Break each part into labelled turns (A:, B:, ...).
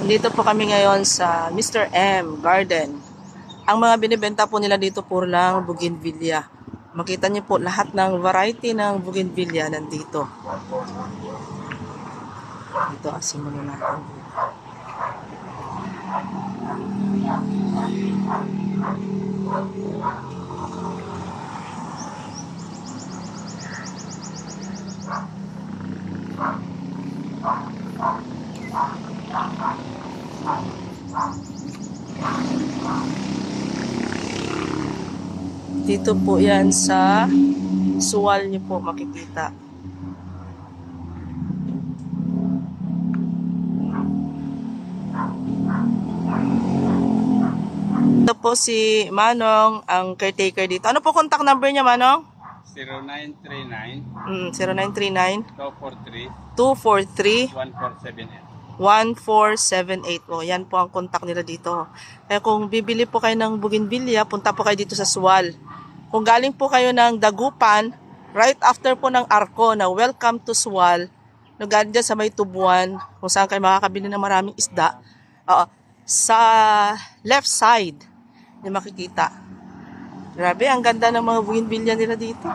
A: Dito po kami ngayon sa Mr. M Garden. Ang mga binibenta po nila dito puro lang bougainvillea. Makita niyo po lahat ng variety ng bougainvillea nandito. Dito asin muna natin. Dito po yan sa suwal niyo po makikita. Ito po si Manong, ang caretaker dito. Ano po contact number niya, Manong?
B: 0939
A: 0939
B: 243
A: 243
B: 1478.
A: 1478. O, yan po ang contact nila dito. Kaya kung bibili po kayo ng bougainvillea, punta po kayo dito sa Sual. Kung galing po kayo ng Dagupan, right after po ng Arco na welcome to Sual, nagaling dyan sa may Tubuan, kung saan kayo makakabili ng maraming isda, sa left side, yung makikita. Grabe, ang ganda ng mga bougainvillea nila dito.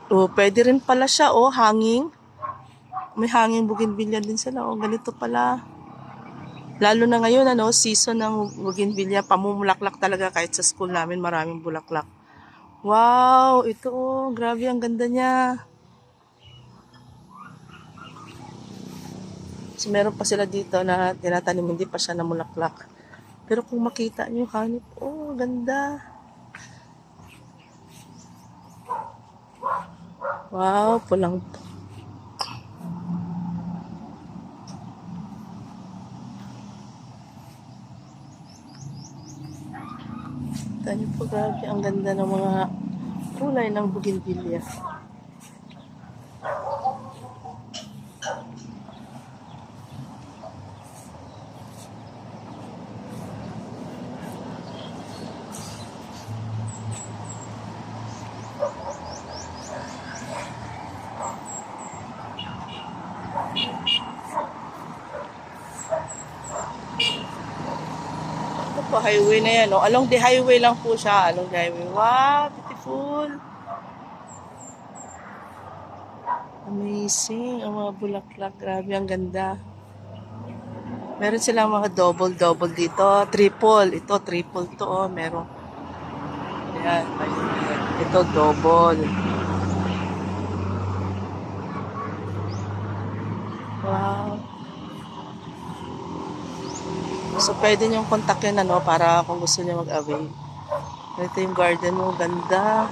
A: Oh, pwede rin pala siya, oh, hanging. May hanging bougainvillea din sila, oh, ganito pala. Lalo na ngayon, ano, season ng bougainvillea, pamumulaklak talaga kahit sa school namin, maraming bulaklak. Wow, ito, oh, grabe, ang ganda niya. So, meron pa sila dito na tinatanim, hindi pa siya namulaklak. Pero kung makita niyo, hanip, oh, ganda. Wow, pulang. Kita niyo po, grabe, ang ganda ng mga kulay ng bougainvillea. Ito po, highway na yan, no? Along the highway lang po siya. Along the highway. Wow, beautiful. Amazing. Ang mga bulaklak. Grabe, ang ganda. Meron silang mga double dito. Triple. Ito, triple to. Oh, meron. Ayan. Ito, double. Wow. So, pwede niyong kontakin, ano, para kung gusto niyo mag-avail. Ito yung garden mo. Ganda.